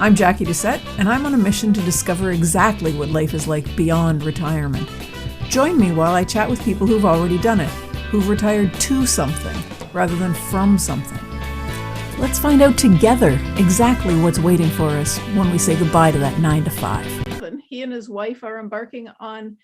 I'm Jackie Doucette, and I'm on a mission to discover exactly what life is like beyond retirement. Join me while I chat with people who've already done it, who've retired to something rather than from something. Let's find out together exactly what's waiting for us when we say goodbye to that 9 to 5. He and his wife are embarking on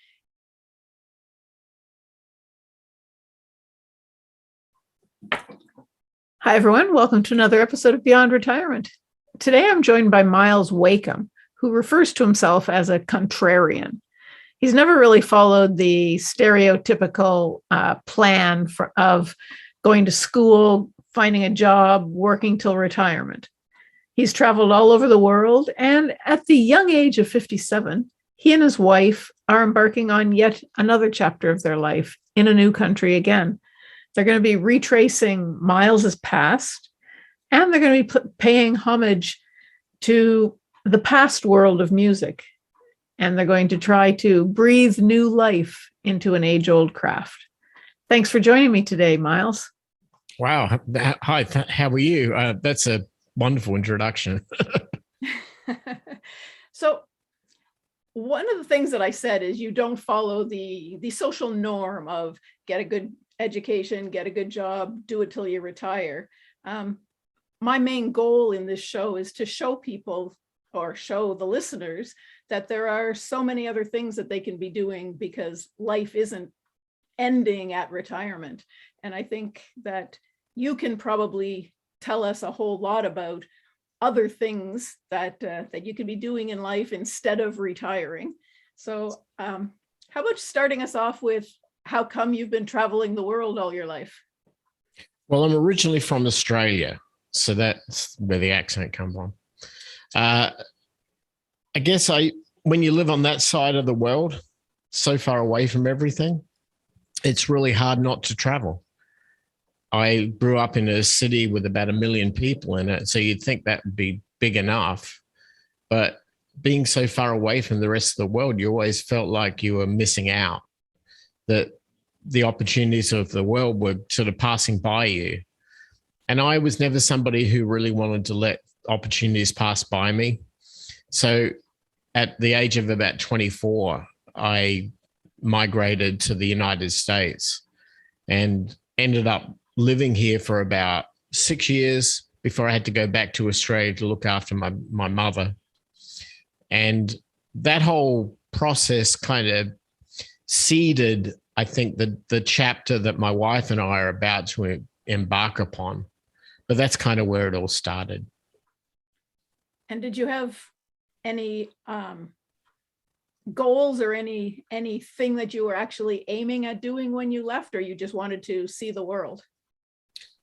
Hi, everyone. Welcome to another episode of Beyond Retirement. Today, I'm joined by Myles Wakeham, who refers to himself as a contrarian. He's never really followed the stereotypical plan of going to school, finding a job, working till retirement. He's traveled all over the world, and at the young age of 57, he and his wife are embarking on yet another chapter of their life in a new country again. They're going to be retracing Myles's past, and they're going to be paying homage to the past world of music. And they're going to try to breathe new life into an age-old craft. Thanks for joining me today, Myles. Wow. Hi, how are you? That's a wonderful introduction. So one of the things that I said is you don't follow the social norm of get a good education, get a good job, do it till you retire. My main goal in this show is to show people or show the listeners that there are so many other things that they can be doing because life isn't ending at retirement. And I think that you can probably tell us a whole lot about other things that you can be doing in life instead of retiring. So how about starting us off with how come you've been traveling the world all your life? Well, I'm originally from Australia, so that's where the accent comes from. I guess when you live on that side of the world, so far away from everything, it's really hard not to travel. I grew up in a city with about 1 million people in it, so you'd think that would be big enough. But being so far away from the rest of the world, you always felt like you were missing out, that the opportunities of the world were sort of passing by you. And I was never somebody who really wanted to let opportunities pass by me. So at the age of about 24, I migrated to the United States and ended up living here for about 6 years before I had to go back to Australia to look after my mother. And that whole process kind of seeded, I think, the chapter that my wife and I are about to embark upon. But that's kind of where it all started. And did you have any goals or anything that you were actually aiming at doing when you left, or you just wanted to see the world?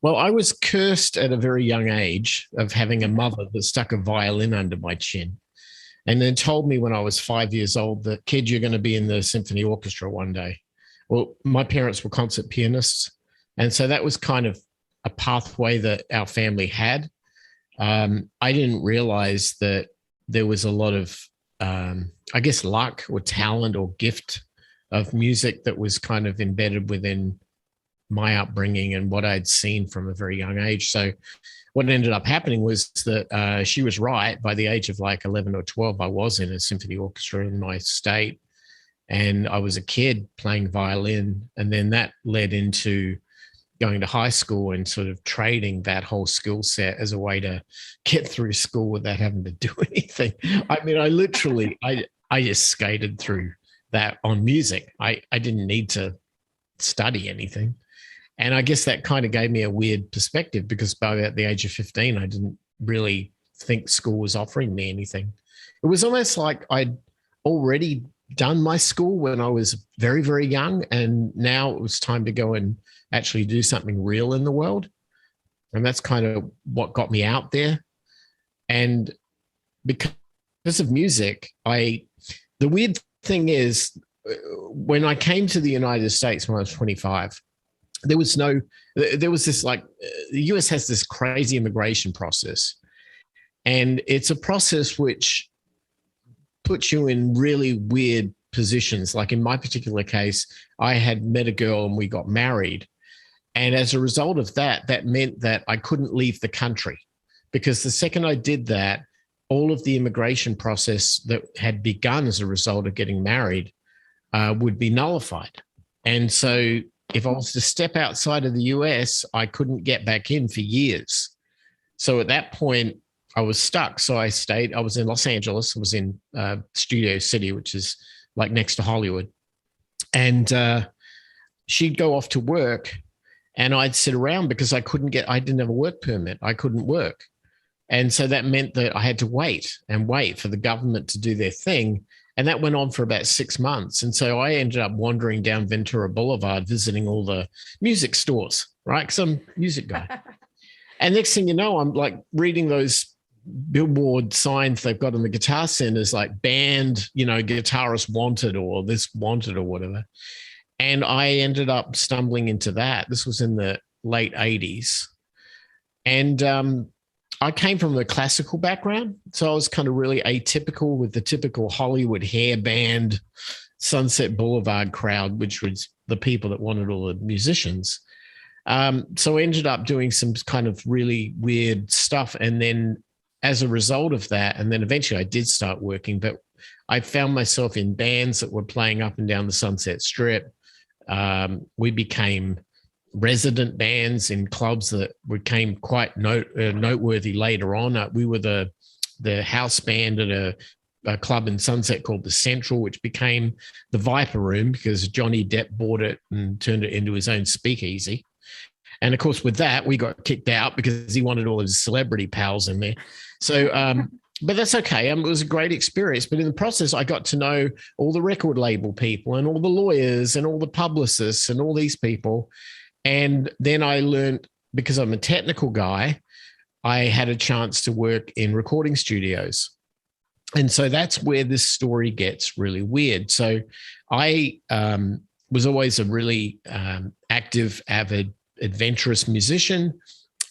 Well, I was cursed at a very young age of having a mother that stuck a violin under my chin and then told me when I was 5 years old that, kid, you're going to be in the symphony orchestra one day. Well, my parents were concert pianists, and so that was kind of a pathway that our family had. I didn't realize that there was a lot of, I guess, luck or talent or gift of music that was kind of embedded within my upbringing and what I'd seen from a very young age. So what ended up happening was that she was right. By the age of like 11 or 12, I was in a symphony orchestra in my state, and I was a kid playing violin. And then that led into going to high school and sort of trading that whole skill set as a way to get through school without having to do anything. I mean, I just skated through that on music. I didn't need to study anything. And I guess that kind of gave me a weird perspective, because by the age of 15, I didn't really think school was offering me anything. It was almost like I'd already done my school when I was very, very young, and now it was time to go and actually do something real in the world. And that's kind of what got me out there. And because of music, the weird thing is, when I came to the United States when I was 25, there was this, like, the US has this crazy immigration process. And it's a process which puts you in really weird positions. Like in my particular case, I had met a girl and we got married. And as a result of that, that meant that I couldn't leave the country, because the second I did that, all of the immigration process that had begun as a result of getting married would be nullified. And so if I was to step outside of the US, I couldn't get back in for years. So at that point, I was stuck. So I was in Los Angeles. I was in Studio City, which is like next to Hollywood. And she'd go off to work and I'd sit around because I didn't have a work permit. I couldn't work. And so that meant that I had to wait for the government to do their thing. And that went on for about 6 months. And so I ended up wandering down Ventura Boulevard, visiting all the music stores, right? Because I'm a music guy. And next thing you know, I'm like reading those billboard signs they've got in the guitar centers, like band, guitarist wanted or this wanted or whatever. And I ended up stumbling into that. This was in the late 80s. And I came from a classical background. So I was kind of really atypical with the typical Hollywood hair band, Sunset Boulevard crowd, which was the people that wanted all the musicians. So I ended up doing some kind of really weird stuff. And then as a result of that, and then eventually I did start working, but I found myself in bands that were playing up and down the Sunset Strip. We became resident bands in clubs that became quite noteworthy later on. We were the house band at a club in Sunset called the Central, which became the Viper Room because Johnny Depp bought it and turned it into his own speakeasy. And of course, with that, we got kicked out because he wanted all his celebrity pals in there. So, but that's okay. It was a great experience. But in the process, I got to know all the record label people and all the lawyers and all the publicists and all these people. And then I learned, because I'm a technical guy, I had a chance to work in recording studios. And so that's where this story gets really weird. So I was always a really active, avid, adventurous musician.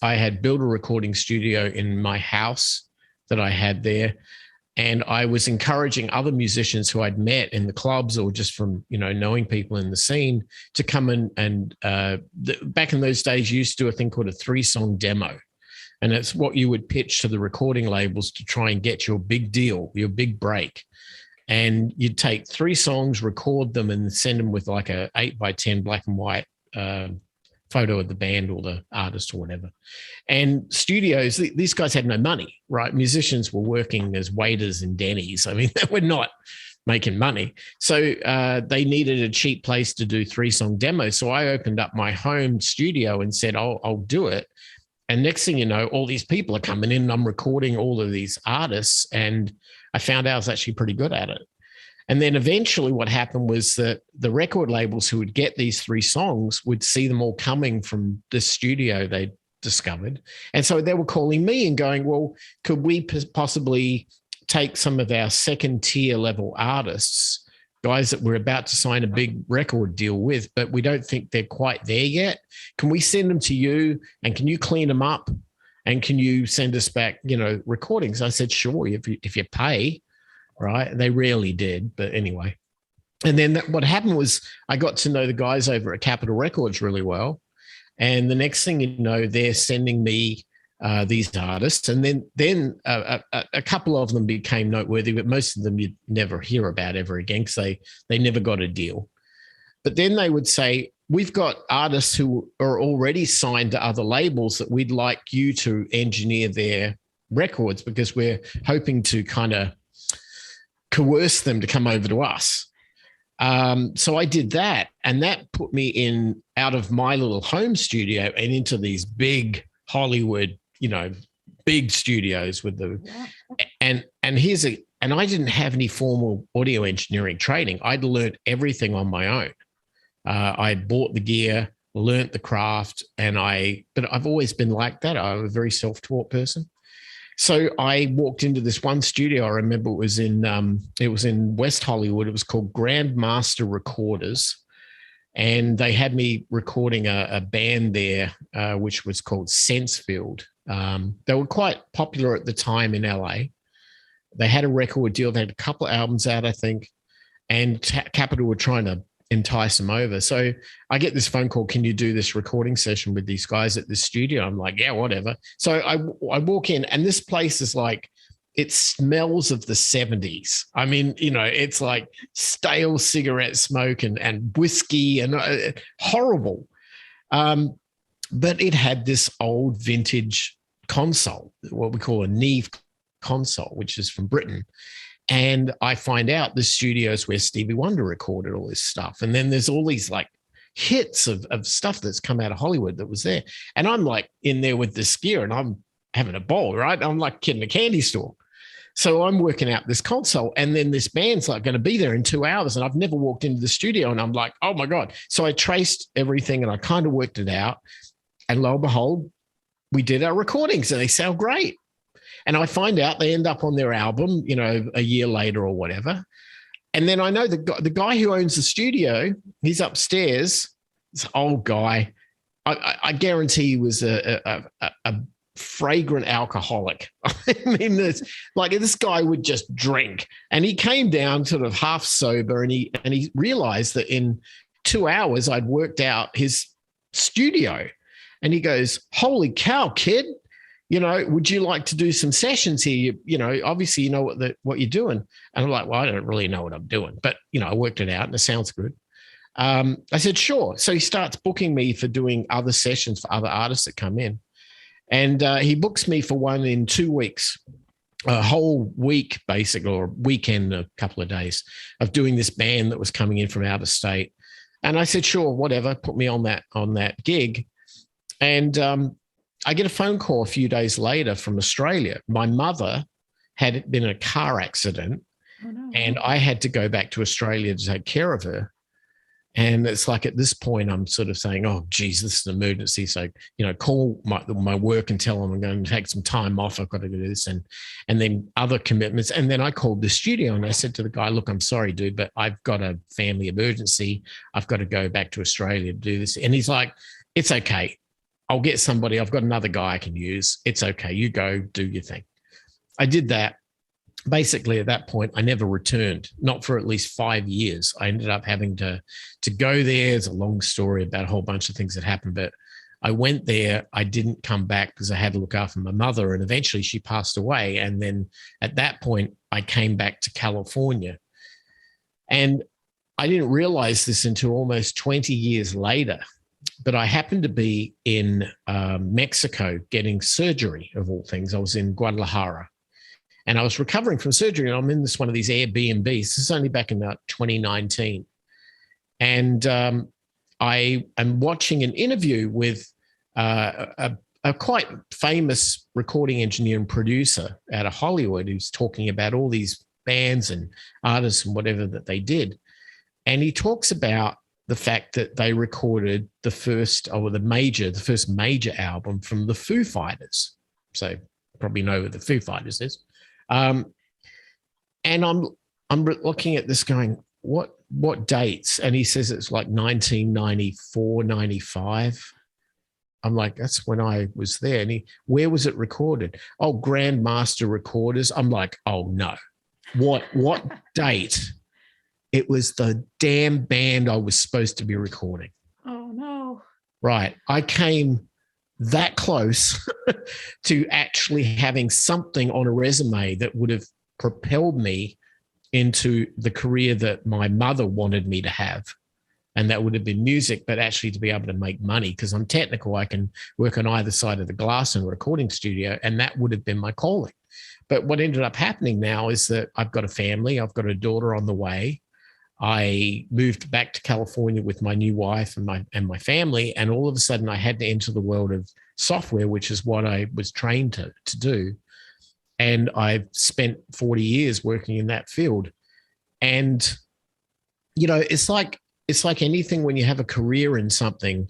I had built a recording studio in my house that I had there. And I was encouraging other musicians who I'd met in the clubs or just from, knowing people in the scene to come in. And back in those days, you used to do a thing called a 3-song demo. And it's what you would pitch to the recording labels to try and get your big deal, your big break. And you'd take 3 songs, record them, and send them with like a 8x10 black and white photo of the band or the artist or whatever. And studios, these guys had no money, right? Musicians were working as waiters in Denny's. I mean, they were not making money. So they needed a cheap place to do 3-song demos. So I opened up my home studio and said, I'll do it. And next thing you know, all these people are coming in and I'm recording all of these artists. And I found out I was actually pretty good at it. And then eventually what happened was that the record labels who would get these 3 songs would see them all coming from this studio they discovered. And so they were calling me and going, well, could we possibly take some of our 2nd-tier level artists, guys that we're about to sign a big record deal with, but we don't think they're quite there yet? Can we send them to you and can you clean them up? And can you send us back, recordings? I said, sure, if you pay. Right. They rarely did. But anyway. And then what happened was I got to know the guys over at Capitol Records really well. And the next thing you know, they're sending me these artists. And then a couple of them became noteworthy, but most of them you'd never hear about ever again because they never got a deal. But then they would say, we've got artists who are already signed to other labels that we'd like you to engineer their records because we're hoping to kind of coerce them to come over to us. So I did that, and that put me out of my little home studio and into these big Hollywood, big studios with and I didn't have any formal audio engineering training. I'd learned everything on my own. I'd bought the gear, learned the craft, but I've always been like that. I'm a very self-taught person. So I walked into this one studio. I remember it was in West Hollywood. It was called Grandmaster Recorders. And they had me recording a band there, which was called Sensefield. They were quite popular at the time in LA. They had a record deal. They had a couple of albums out, I think. And Capitol were trying to entice them over. So I get this phone call, can you do this recording session with these guys at the studio? I'm like, yeah, whatever. So I walk in, and this place is like it smells of the 70s. I mean, it's like stale cigarette smoke and whiskey and horrible. But it had this old vintage console, what we call a Neve console, which is from Britain. And I find out the studios where Stevie Wonder recorded all this stuff. And then there's all these like hits of stuff that's come out of Hollywood that was there. And I'm like in there with this gear and I'm having a ball, right? I'm like a kid in a candy store. So I'm working out this console and then this band's like going to be there in 2 hours. And I've never walked into the studio and I'm like, oh my God. So I traced everything and I kind of worked it out. And lo and behold, we did our recordings and they sound great. And I find out they end up on their album, a year later or whatever. And then I know the guy who owns the studio, he's upstairs, this old guy. I guarantee he was a fragrant alcoholic. I mean, this guy would just drink. And he came down sort of half sober and he realized that in 2 hours I'd worked out his studio. And he goes, holy cow, kid. Would you like to do some sessions here? Obviously, you know what you're doing. And I'm like, well, I don't really know what I'm doing. But, I worked it out and it sounds good. I said, sure. So he starts booking me for doing other sessions for other artists that come in. And he books me for one in 2 weeks, a whole week, basically, or weekend, a couple of days of doing this band that was coming in from out of state. And I said, sure, whatever, put me on that gig. And I get a phone call a few days later from Australia. My mother had been in a car accident and I had to go back to Australia to take care of her. And it's like at this point, I'm sort of saying, oh, geez, this is an emergency. So, call my work and tell them I'm going to take some time off. I've got to do this and then other commitments. And then I called the studio and I said to the guy, look, I'm sorry, dude, but I've got a family emergency. I've got to go back to Australia to do this. And he's like, it's okay. I'll get somebody. I've got another guy I can use. It's okay. You go do your thing. I did that. Basically, at that point, I never returned, not for at least 5 years. I ended up having to go there. It's a long story about a whole bunch of things that happened, but I went there. I didn't come back because I had to look after my mother, and eventually she passed away. And then at that point, I came back to California. And I didn't realize this until almost 20 years later. But I happened to be in Mexico getting surgery, of all things. I was in Guadalajara and I was recovering from surgery. And I'm in one of these Airbnbs. This is only back in 2019. And I am watching an interview with a quite famous recording engineer and producer out of Hollywood who's talking about all these bands and artists and whatever that they did. And he talks about the fact that they recorded the first major album from the Foo Fighters. So you probably know who the Foo Fighters is. And I'm looking at this going, what dates? And he says it's like 1994, 95. I'm like, that's when I was there. And where was it recorded? Oh, Grandmaster Recorders. I'm like, oh no. What date? It was the damn band I was supposed to be recording. Oh, no. Right. I came that close to actually having something on a resume that would have propelled me into the career that my mother wanted me to have. And that would have been music, but actually to be able to make money because I'm technical. I can work on either side of the glass in a recording studio, and that would have been my calling. But what ended up happening now is that I've got a family. I've got a daughter on the way. I moved back to California with my new wife and my family, and all of a sudden I had to enter the world of software, which is what I was trained to do. And I've spent 40 years working in that field. And, it's like anything when you have a career in something,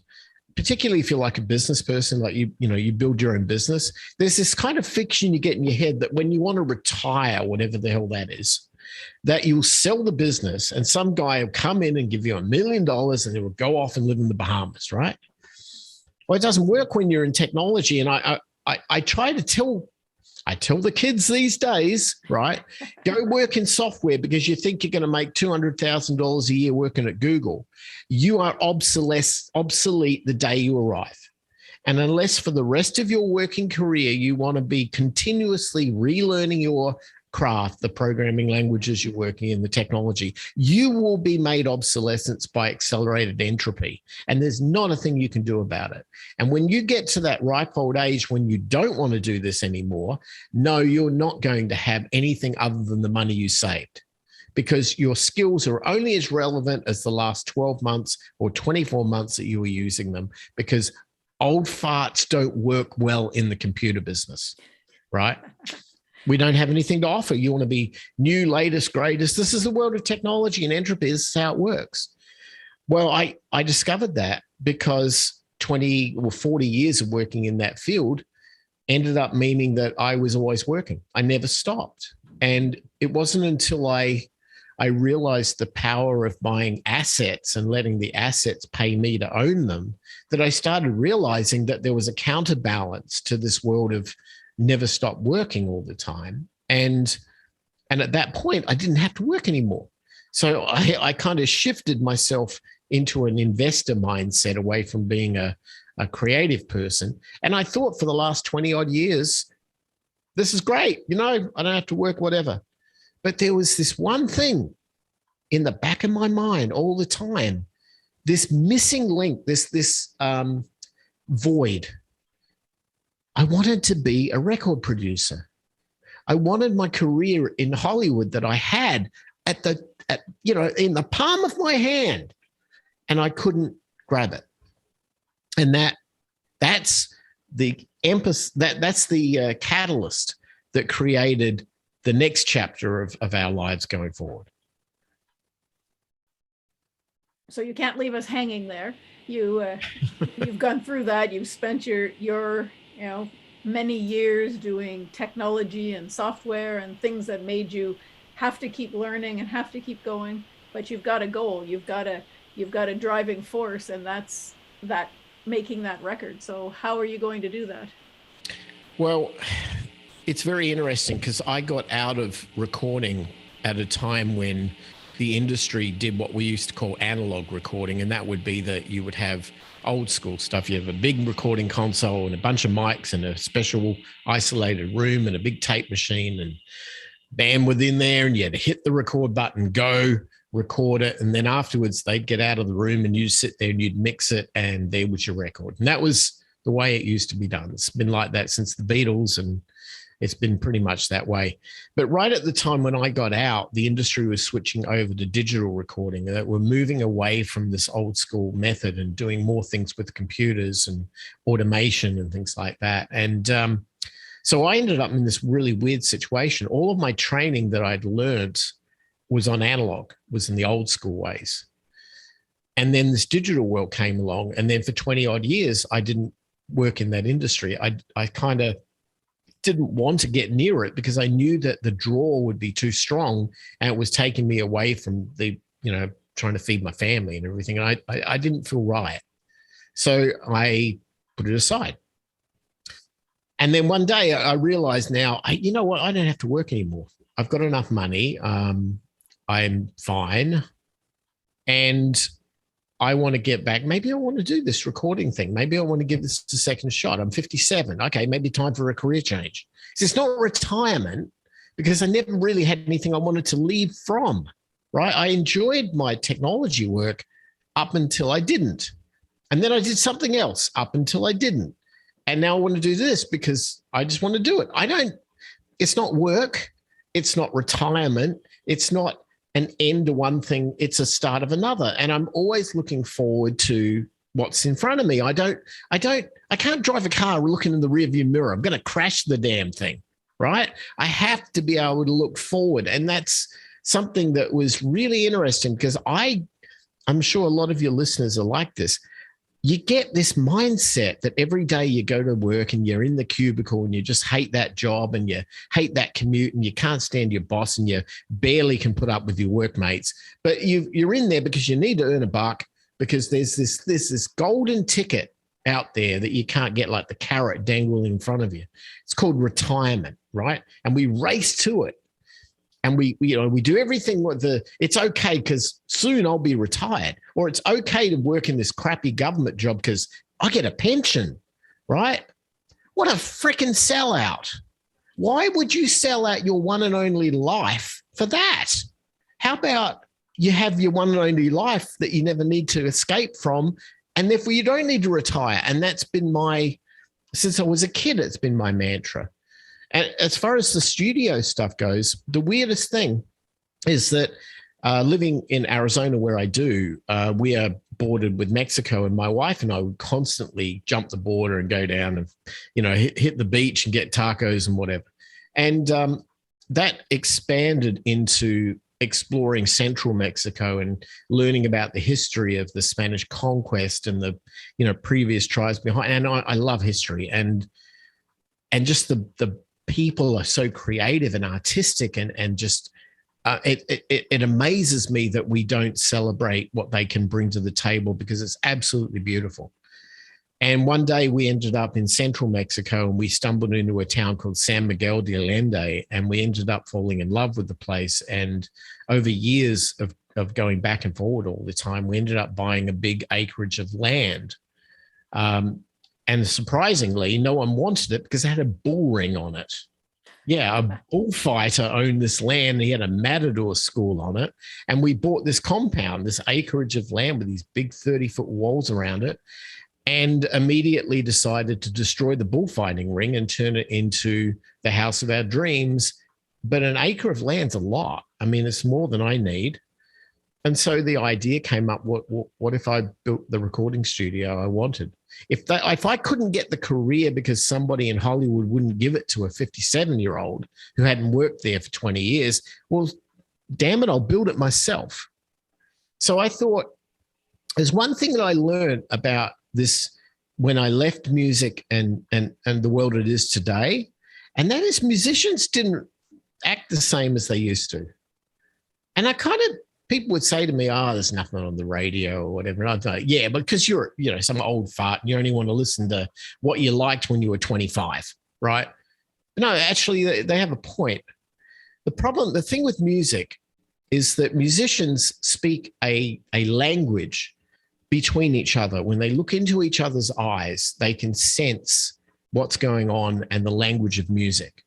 particularly if you're like a business person, like you build your own business, there's this kind of fiction you get in your head that when you want to retire, whatever the hell that is, that you'll sell the business and some guy will come in and give you $1 million and they will go off and live in the Bahamas, right? Well, it doesn't work when you're in technology. And I try to tell the kids these days, right, go work in software because you think you're going to make $200,000 a year working at Google. You are obsolete the day you arrive. And unless for the rest of your working career, you want to be continuously relearning your craft, the programming languages you're working in, the technology, you will be made obsolescent by accelerated entropy. And there's not a thing you can do about it. And when you get to that ripe old age when you don't want to do this anymore, no, you're not going to have anything other than the money you saved, because your skills are only as relevant as the last 12 months or 24 months that you were using them, because old farts don't work well in the computer business, right? We don't have anything to offer. You want to be new, latest, greatest. This is the world of technology and entropy. This is how it works. Well, I discovered that because 20 or 40 years of working in that field ended up meaning that I was always working. I never stopped. And it wasn't until I realized the power of buying assets and letting the assets pay me to own them that I started realizing that there was a counterbalance to this world of never stop working all the time. And at that point, I didn't have to work anymore. So I kind of shifted myself into an investor mindset away from being a creative person. And I thought for the last 20 odd years, this is great. You know, I don't have to work, whatever. But there was this one thing in the back of my mind all the time, this missing link, this void. I wanted to be a record producer. I wanted my career in Hollywood that I had in the palm of my hand, and I couldn't grab it. And that's the emphasis. That's the catalyst that created the next chapter of our lives going forward. So you can't leave us hanging there. You've gone through that. You've spent your many years doing technology and software and things that made you have to keep learning and have to keep going. But you've got a goal. You've got a driving force, and that's that making that record. So how are you going to do that? Well, it's very interesting because I got out of recording at a time when the industry did what we used to call analog recording. And that would be that you would have old school stuff. You have a big recording console and a bunch of mics and a special isolated room and a big tape machine and bandwidth in there. And you had to hit the record button, go record it. And then afterwards they'd get out of the room and you'd sit there and you'd mix it. And there was your record. And that was the way it used to be done. It's been like that since the Beatles, and it's been pretty much that way. But right at the time when I got out, the industry was switching over to digital recording. That we're moving away from this old school method and doing more things with computers and automation and things like that. And so I ended up in this really weird situation. All of my training that I'd learned was on analog, was in the old school ways. And then this digital world came along. And then for 20 odd years, I didn't work in that industry. I kind of didn't want to get near it because I knew that the draw would be too strong and it was taking me away from the, trying to feed my family and everything. And I didn't feel right. So I put it aside. And then one day I realized now, you know what? I don't have to work anymore. I've got enough money. I'm fine. And I want to get back. Maybe I want to do this recording thing. Maybe I want to give this a second shot. I'm 57. Okay, maybe time for a career change. So it's not retirement because I never really had anything I wanted to leave from, right? I enjoyed my technology work up until I didn't. And then I did something else up until I didn't. And now I want to do this because I just want to do it. It's not work. It's not retirement. It's not an end to one thing, it's a start of another. And I'm always looking forward to what's in front of me. I can't drive a car looking in the rearview mirror. I'm going to crash the damn thing, right? I have to be able to look forward. And that's something that was really interesting because I'm sure a lot of your listeners are like this. You get this mindset that every day you go to work and you're in the cubicle and you just hate that job and you hate that commute and you can't stand your boss and you barely can put up with your workmates. But you're in there because you need to earn a buck because there's this golden ticket out there that you can't get, like the carrot dangling in front of you. It's called retirement, right? And we race to it. And we do everything with it's okay because soon I'll be retired, or it's okay to work in this crappy government job because I get a pension, right? What a freaking sellout. Why would you sell out your one and only life for that? How about you have your one and only life that you never need to escape from, and therefore you don't need to retire? And that's been since I was a kid, it's been my mantra. And as far as the studio stuff goes, the weirdest thing is that living in Arizona, where I do, we are bordered with Mexico, and my wife and I would constantly jump the border and go down and, hit the beach and get tacos and whatever. And that expanded into exploring central Mexico and learning about the history of the Spanish conquest and the, previous tribes behind. And I love history, and just the people are so creative and artistic, and just it amazes me that we don't celebrate what they can bring to the table, because it's absolutely beautiful. And one day we ended up in central Mexico, and we stumbled into a town called San Miguel de Allende, and we ended up falling in love with the place. And over years of going back and forward all the time, we ended up buying a big acreage of land. And surprisingly, no one wanted it because it had a bull ring on it. Yeah, a bullfighter owned this land. He had a matador school on it. And we bought this compound, this acreage of land with these big 30-foot walls around it, and immediately decided to destroy the bullfighting ring and turn it into the house of our dreams. But an acre of land's a lot. I mean, it's more than I need. And so the idea came up, what if I built the recording studio I wanted? If I couldn't get the career because somebody in Hollywood wouldn't give it to a 57-year-old who hadn't worked there for 20 years, well, damn it, I'll build it myself. So I thought, there's one thing that I learned about this when I left music and the world it is today, and that is musicians didn't act the same as they used to. And people would say to me, there's nothing on the radio or whatever. And I'd go, yeah, because you're, some old fart and you only want to listen to what you liked when you were 25, right? No, actually, they have a point. The thing with music is that musicians speak a language between each other. When they look into each other's eyes, they can sense what's going on and the language of music.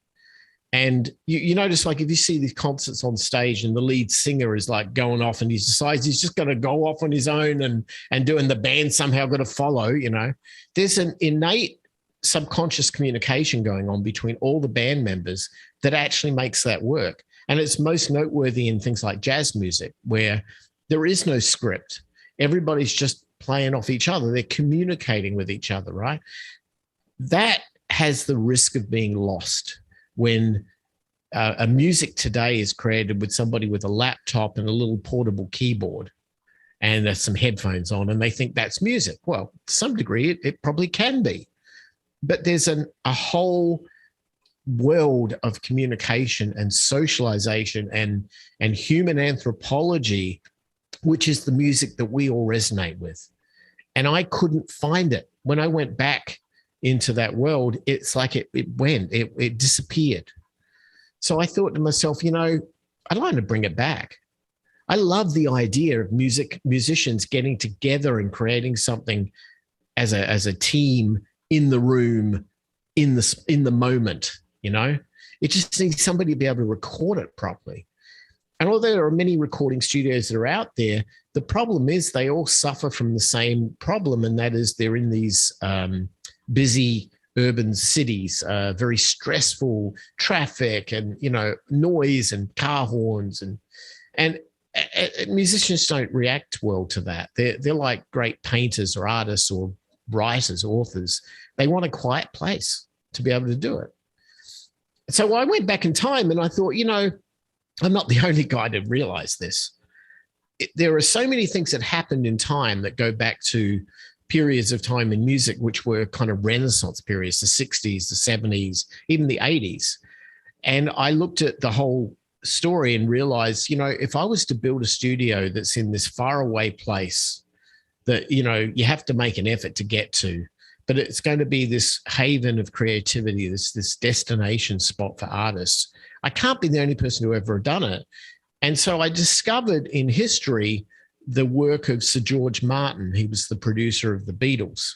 And you notice, like, if you see these concerts on stage and the lead singer is like going off and he decides he's just going to go off on his own and doing the band somehow got to follow, there's an innate subconscious communication going on between all the band members that actually makes that work. And it's most noteworthy in things like jazz music, where there is no script. Everybody's just playing off each other. They're communicating with each other, right? That has the risk of being lost when a music today is created with somebody with a laptop and a little portable keyboard and there's some headphones on, and they think that's music. Well, to some degree, it probably can be. But there's a whole world of communication and socialization and human anthropology, which is the music that we all resonate with. And I couldn't find it. When I went back into that world, it's like it disappeared. So I thought to myself, I'd like to bring it back. I love the idea of musicians getting together and creating something as a team in the room, in the moment. It just needs somebody to be able to record it properly. And although there are many recording studios that are out there, the problem is they all suffer from the same problem, and that is they're in these busy urban cities, very stressful traffic and, noise and car horns. And musicians don't react well to that. They're like great painters or artists or writers, authors. They want a quiet place to be able to do it. So I went back in time and I thought, I'm not the only guy to realize this. There are so many things that happened in time that go back to periods of time in music, which were kind of Renaissance periods, the 60s, the 70s, even the 80s. And I looked at the whole story and realized, if I was to build a studio that's in this faraway place that, you have to make an effort to get to, but it's going to be this haven of creativity, this destination spot for artists. I can't be the only person who ever done it. And so I discovered in history the work of Sir George Martin. He was the producer of the Beatles.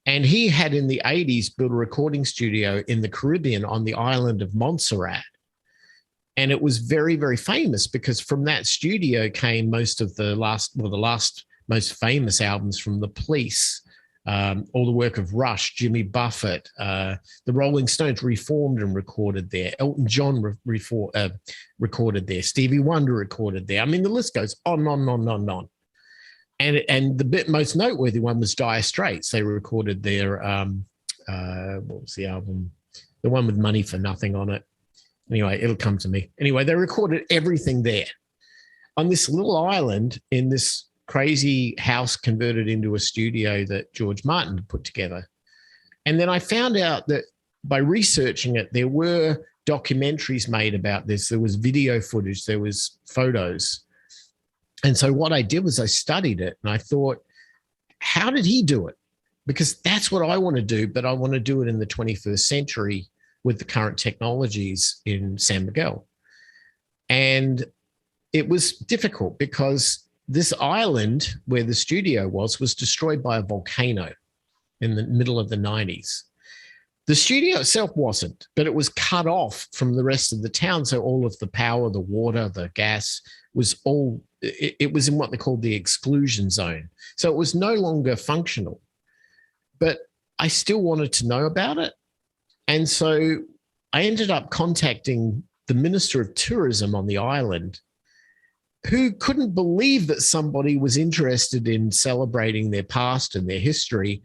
And he had in the 80s built a recording studio in the Caribbean on the island of Montserrat. And it was very, very famous because from that studio came most of the last most famous albums from the Police, all the work of Rush, Jimmy Buffett, the Rolling Stones reformed and recorded there. Elton John recorded there. Stevie Wonder recorded there. I mean, the list goes on and on and on and on and on. And the most noteworthy one was Dire Straits. They recorded their, what was the album? The one with Money for Nothing on it. Anyway, it'll come to me. Anyway, they recorded everything there on this little island in this crazy house converted into a studio that George Martin had put together. And then I found out that by researching it, there were documentaries made about this. There was video footage, there was photos. And so what I did was I studied it and I thought, how did he do it? Because that's what I want to do, but I want to do it in the 21st century with the current technologies in San Miguel. And it was difficult because this island where the studio was destroyed by a volcano in the middle of the 90s. The studio itself wasn't, but it was cut off from the rest of the town. So all of the power, the water, the gas was all, it was in what they called the exclusion zone. So it was no longer functional, but I still wanted to know about it. And so I ended up contacting the Minister of Tourism on the island, who couldn't believe that somebody was interested in celebrating their past and their history.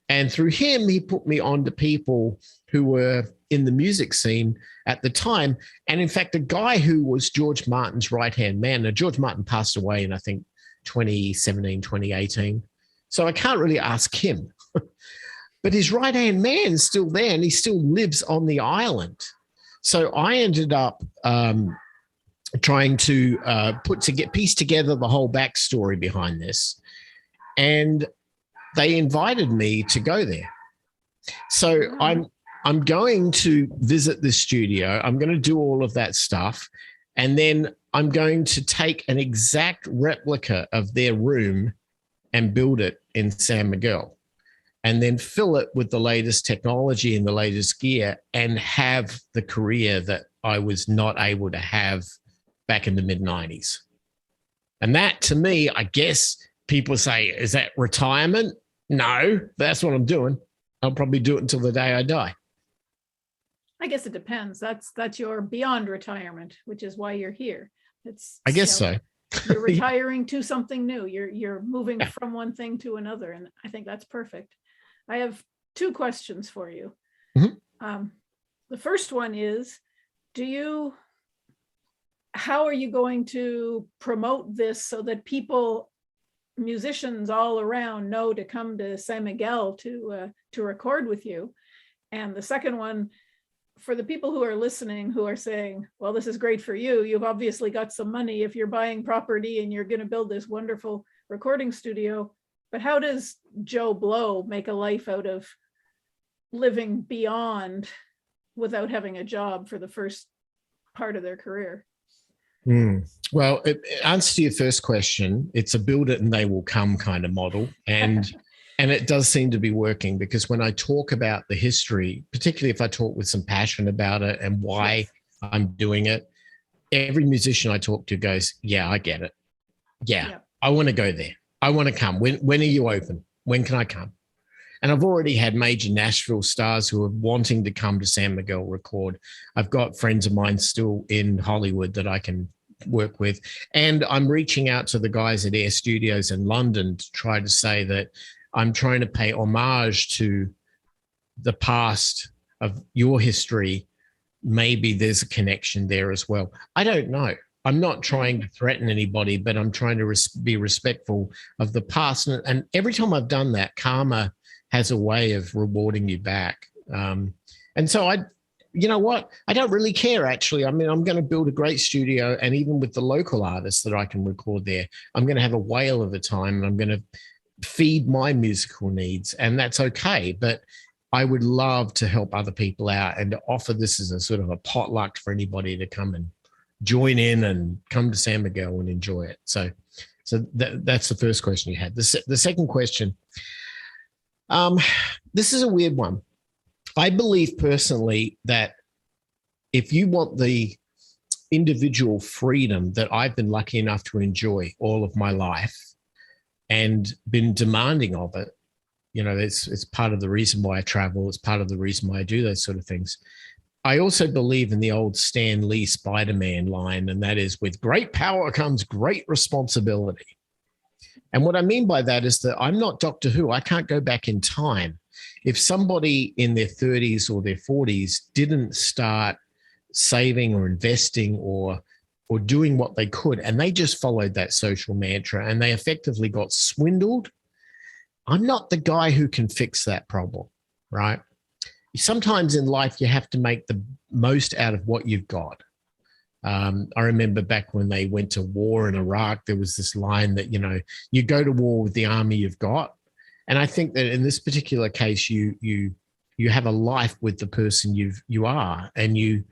And through him, he put me on to people who were in the music scene at the time. And in fact, a guy who was George Martin's right-hand man. Now, George Martin passed away in, I think, 2017, 2018. So I can't really ask him. But his right-hand man is still there, and he still lives on the island. So I ended up trying to piece together the whole backstory behind this. And they invited me to go there. So I'm going to visit the studio. I'm going to do all of that stuff. And then I'm going to take an exact replica of their room and build it in San Miguel, and then fill it with the latest technology and the latest gear and have the career that I was not able to have back in the mid-90s. And that, to me, I guess people say, is that retirement? No, that's what I'm doing. I'll probably do it until the day I die. I guess it depends. That's your beyond retirement, which is why you're here. I guess so. You're retiring to something new. You're moving from one thing to another. And I think that's perfect. I have two questions for you. Mm-hmm. The first one is, how are you going to promote this so that people, musicians all around, know to come to San Miguel to record with you? And the second one, for the people who are listening who are saying, well, this is great for you. You've obviously got some money if you're buying property and you're going to build this wonderful recording studio. But how does Joe Blow make a life out of living beyond without having a job for the first part of their career? Well, answer to your first question, it's a build it and they will come kind of model. And it does seem to be working, because when I talk about the history, particularly if I talk with some passion about it and why I'm doing it, every musician I talk to goes, yeah, I get it. Yeah. I want to go there. I want to come. When are you open? When can I come? And I've already had major Nashville stars who are wanting to come to San Miguel record. I've got friends of mine still in Hollywood that I can work with. And I'm reaching out to the guys at Air Studios in London to try to say that I'm trying to pay homage to the past of your history. Maybe there's a connection there as well. I don't know. I'm not trying to threaten anybody, but I'm trying to be respectful of the past. And every time I've done that, karma has a way of rewarding you back. And so you know what? I don't really care, actually. I mean, I'm going to build a great studio, and even with the local artists that I can record there, I'm going to have a whale of a time, and I'm going to feed my musical needs, and that's okay. But I would love to help other people out and to offer this as a sort of a potluck for anybody to come and join in and come to San Miguel and enjoy it. So that's the first question you had. The second question, Um, this is a weird one. I believe personally that if you want the individual freedom that I've been lucky enough to enjoy all of my life and been demanding of it, it's part of the reason why I travel. It's part of the reason why I do those sort of things. I also believe in the old Stan Lee Spider-Man line, and that is, with great power comes great responsibility. And what I mean by that is that I'm not Doctor Who. I can't go back in time. If somebody in their 30s or their 40s didn't start saving or investing or doing what they could, and they just followed that social mantra and they effectively got swindled, I'm not the guy who can fix that problem, right? Sometimes in life, you have to make the most out of what you've got. I remember back when they went to war in Iraq, there was this line that, you go to war with the army you've got. And I think that in this particular case, you have a life with the person you are, and you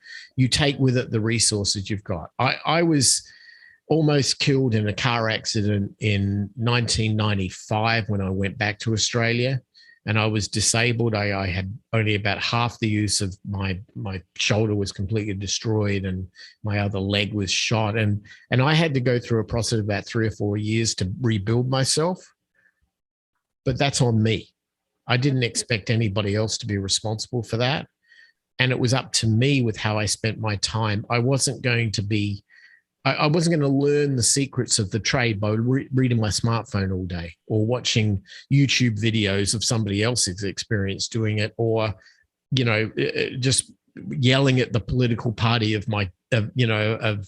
take with it the resources you've got. I was almost killed in a car accident in 1995 when I went back to Australia, and I was disabled. I had only about half the use of my shoulder was completely destroyed, and my other leg was shot. And I had to go through a process of about 3 or 4 years to rebuild myself. But that's on me. I didn't expect anybody else to be responsible for that. And it was up to me with how I spent my time. I wasn't going to learn the secrets of the trade by reading my smartphone all day or watching YouTube videos of somebody else's experience doing it, or, just yelling at the political party of my, how it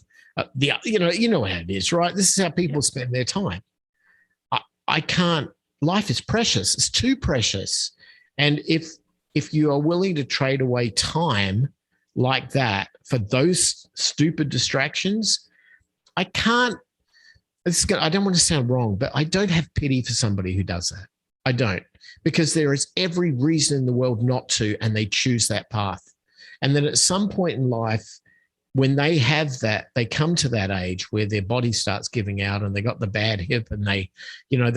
is, right? This is how people spend their time. I can't. Life is precious. It's too precious. And if you are willing to trade away time like that for those stupid distractions, I don't want to sound wrong, but I don't have pity for somebody who does that. I don't, because there is every reason in the world not to, and they choose that path. And then at some point in life, when they have that, they come to that age where their body starts giving out and they got the bad hip, and they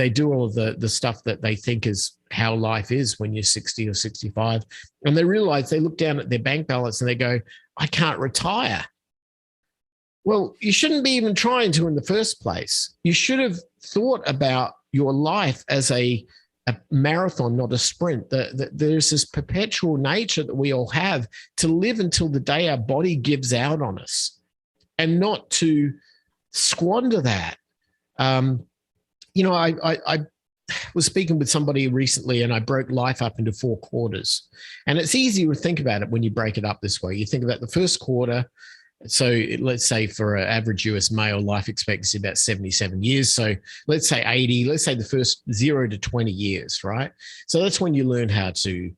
do all of the stuff that they think is how life is when you're 60 or 65. And they realize, they look down at their bank balance and they go, I can't retire. Well, you shouldn't be even trying to in the first place. You should have thought about your life as a marathon, not a sprint. There's this perpetual nature that we all have to live until the day our body gives out on us, and not to squander that. I was speaking with somebody recently, and I broke life up into 4 quarters. And it's easy to think about it when you break it up this way. You think about the first quarter. So let's say for an average US male, life expectancy about 77 years. So let's say 80, let's say the first 0 to 20 years, right? So that's when you learn how to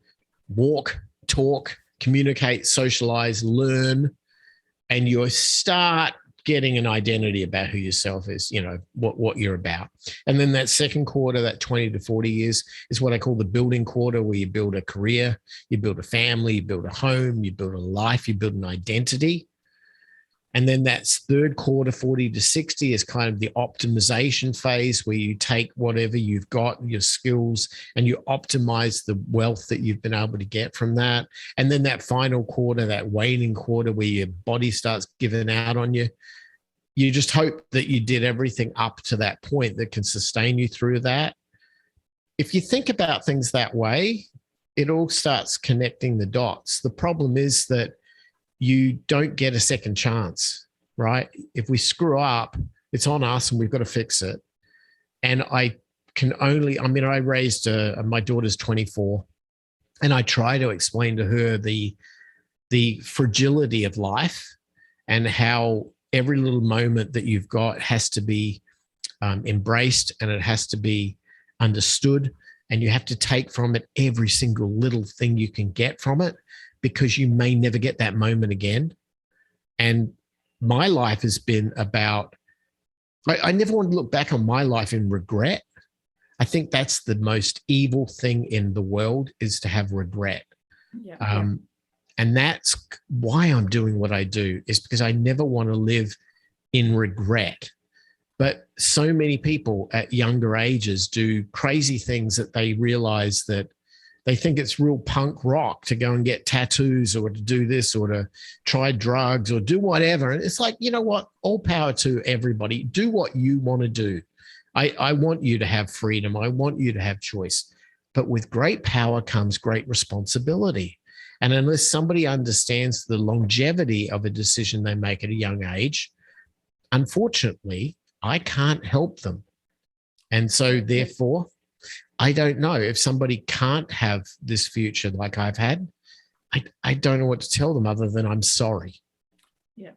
walk, talk, communicate, socialize, learn, and you start getting an identity about who yourself is, what you're about. And then that second quarter, that 20 to 40 years, is what I call the building quarter, where you build a career, you build a family, you build a home, you build a life, you build an identity. And then that's third quarter, 40 to 60, is kind of the optimization phase, where you take whatever you've got, your skills, and you optimize the wealth that you've been able to get from that. And then that final quarter, that waning quarter, where your body starts giving out on you. You just hope that you did everything up to that point that can sustain you through that. If you think about things that way, it all starts connecting the dots. The problem is that you don't get a second chance, right? If we screw up, it's on us and we've got to fix it. And I raised my daughter's 24, and I try to explain to her the fragility of life, and how every little moment that you've got has to be embraced, and it has to be understood, and you have to take from it every single little thing you can get from it, because you may never get that moment again. And my life has been about, I never want to look back on my life in regret. I think that's the most evil thing in the world, is to have regret. Yeah. And that's why I'm doing what I do, is because I never want to live in regret. But so many people at younger ages do crazy things that they realize that They think it's real punk rock to go and get tattoos or to do this or to try drugs or do whatever. And it's like, you know what? All power to everybody. Do what you want to do. I want you to have freedom. I want you to have choice. But with great power comes great responsibility. And unless somebody understands the longevity of a decision they make at a young age, unfortunately, I can't help them. And so therefore, I don't know if somebody can't have this future like I've had. I don't know what to tell them other than I'm sorry. Yeah,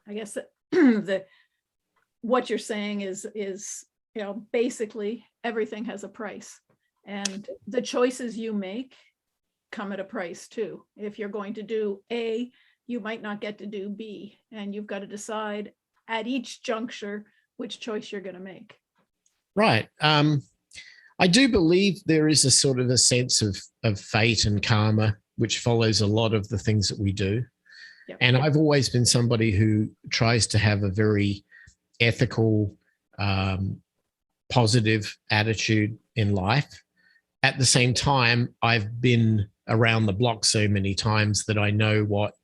I guess that what you're saying is basically everything has a price, and the choices you make come at a price too. If you're going to do A, you might not get to do B, and you've got to decide at each juncture which choice you're going to make. Right. I do believe there is a sort of a sense of fate and karma, which follows a lot of the things that we do. Yep. And I've always been somebody who tries to have a very ethical, positive attitude in life. At the same time, I've been around the block so many times that I know what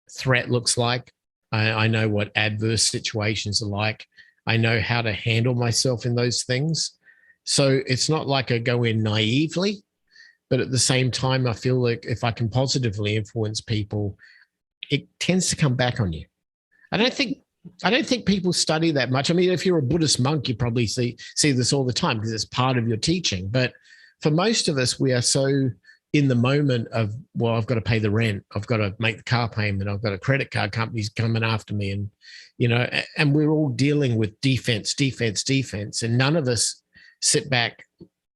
threat looks like. I know what adverse situations are like. I know how to handle myself in those things. So it's not like I go in naively, but at the same time, I feel like if I can positively influence people, it tends to come back on you. I don't think people study that much. I mean, if you're a Buddhist monk, you probably see this all the time because it's part of your teaching. But for most of us, we are so in the moment of, well, I've got to pay the rent, I've got to make the car payment, I've got a credit card company's coming after me, and and we're all dealing with defense, and none of us sit back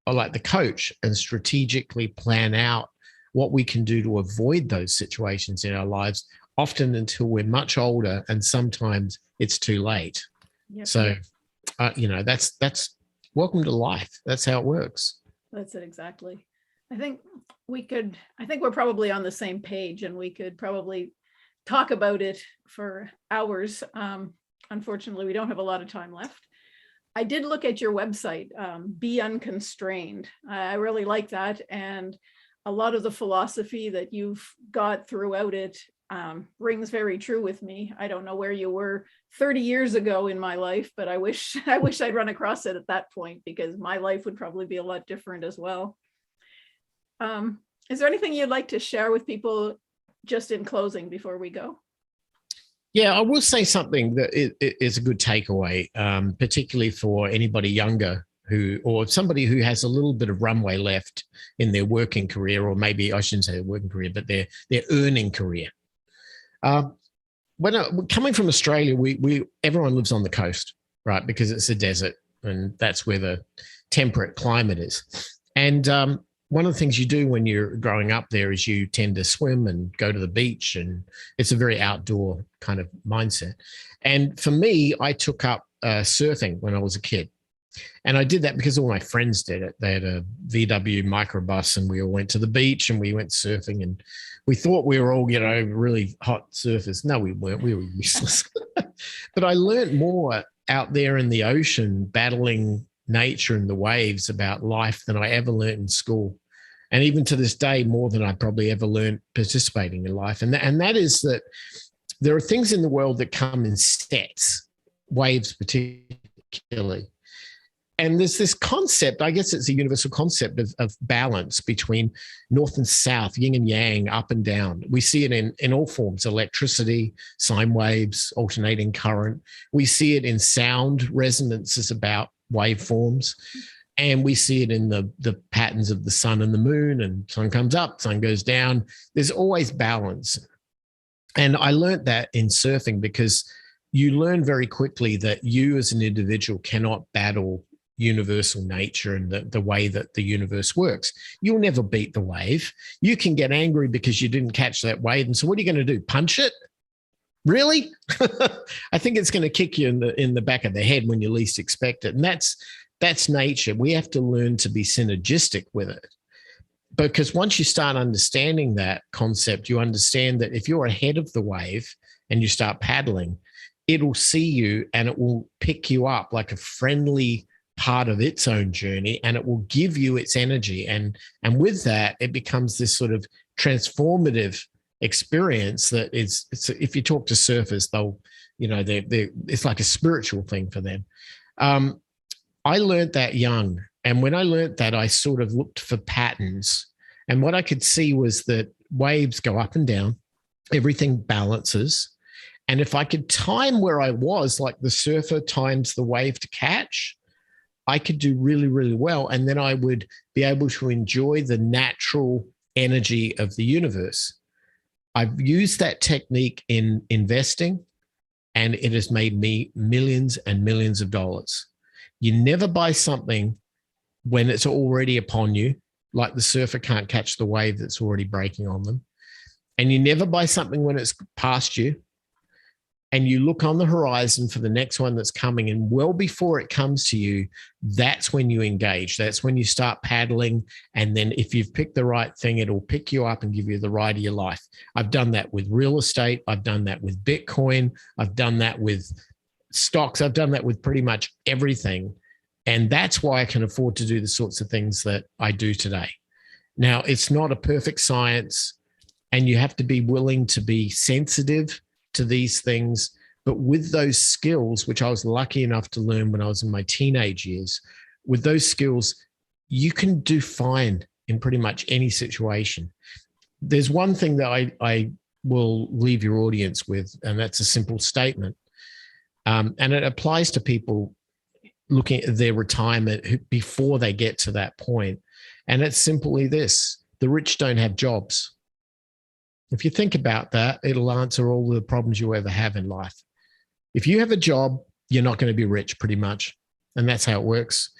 or like the coach and strategically plan out what we can do to avoid those situations in our lives, often until we're much older, and sometimes it's too late. Yep. So, that's welcome to life. That's how it works. That's it, exactly. I think we're probably on the same page, and we could probably talk about it for hours. Unfortunately, we don't have a lot of time left. I did look at your website, Be Unconstrained. I really like that. And a lot of the philosophy that you've got throughout it rings very true with me. I don't know where you were 30 years ago in my life, but I wish I'd run across it at that point, because my life would probably be a lot different as well. Is there anything you'd like to share with people just in closing before we go? Yeah, I will say something that is a good takeaway, particularly for anybody younger or somebody who has a little bit of runway left in their working career, or maybe I shouldn't say their working career, but their earning career. Coming from Australia, everyone lives on the coast, right? Because it's a desert, and that's where the temperate climate is. And one of the things you do when you're growing up there is you tend to swim and go to the beach, and it's a very outdoor kind of mindset. And for me, I took up surfing when I was a kid. And I did that because all my friends did it. They had a VW microbus, and we all went to the beach and we went surfing, and we thought we were all, really hot surfers. No, we weren't. We were useless. But I learned more out there in the ocean, battling nature and the waves, about life than I ever learned in school. And even to this day, more than I probably ever learned participating in life. And that is that there are things in the world that come in sets, waves particularly. And there's this concept, I guess it's a universal concept of balance between north and south, yin and yang, up and down. We see it in all forms: electricity, sine waves, alternating current. We see it in sound. Resonance is about waveforms. And we see it in the patterns of the sun and the moon, and sun comes up, sun goes down. There's always balance. And I learned that in surfing, because you learn very quickly that you as an individual cannot battle universal nature and the way that the universe works. You'll never beat the wave. You can get angry because you didn't catch that wave. And so what are you going to do? Punch it? Really? I think it's going to kick you in the back of the head when you least expect it. And that's nature. We have to learn to be synergistic with it. Because once you start understanding that concept, you understand that if you're ahead of the wave and you start paddling, it'll see you and it will pick you up like a friendly part of its own journey, and it will give you its energy. And with that, it becomes this sort of transformative experience that is, if you talk to surfers, they'll, it's like a spiritual thing for them. I learned that young. And when I learned that, I sort of looked for patterns. And what I could see was that waves go up and down, everything balances. And if I could time where I was, like the surfer times the wave to catch, I could do really, really well. And then I would be able to enjoy the natural energy of the universe. I've used that technique in investing, and it has made me millions and millions of dollars. You never buy something when it's already upon you, like the surfer can't catch the wave that's already breaking on them. And you never buy something when it's past you. And you look on the horizon for the next one that's coming. And well before it comes to you, that's when you engage. That's when you start paddling. And then if you've picked the right thing, it'll pick you up and give you the ride of your life. I've done that with real estate. I've done that with Bitcoin. I've done that with stocks. I've done that with pretty much everything. And that's why I can afford to do the sorts of things that I do today. Now, it's not a perfect science, and you have to be willing to be sensitive to these things. But with those skills, which I was lucky enough to learn when I was in my teenage years, with those skills, you can do fine in pretty much any situation. There's one thing that I will leave your audience with, and that's a simple statement. And it applies to people looking at their retirement before they get to that point. And it's simply this: the rich don't have jobs. If you think about that, it'll answer all the problems you ever have in life. If you have a job, you're not going to be rich pretty much. And that's how it works.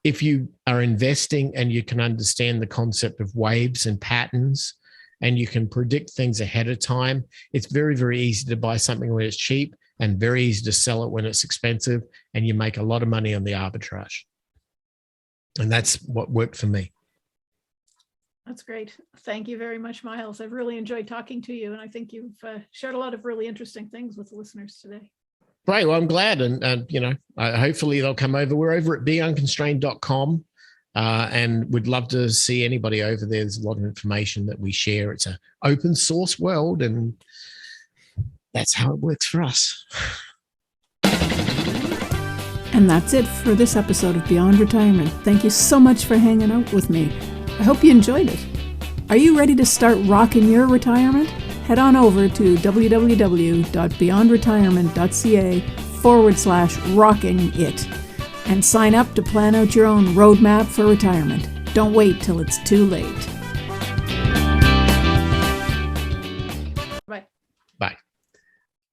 If you are investing and you can understand the concept of waves and patterns, and you can predict things ahead of time, it's very, very easy to buy something when it's cheap and very easy to sell it when it's expensive. And you make a lot of money on the arbitrage. And that's what worked for me. That's great. Thank you very much, Myles. I've really enjoyed talking to you, and I think you've shared a lot of really interesting things with the listeners today. Great. Well, I'm glad. And hopefully they'll come over. We're over at beunconstrained.com, and we'd love to see anybody over there. There's a lot of information that we share. It's an open source world, and that's how it works for us. And that's it for this episode of Beyond Retirement. Thank you so much for hanging out with me. I hope you enjoyed it. Are you ready to start rocking your retirement? Head on over to www.beyondretirement.ca/rocking it and sign up to plan out your own roadmap for retirement. Don't wait till it's too late.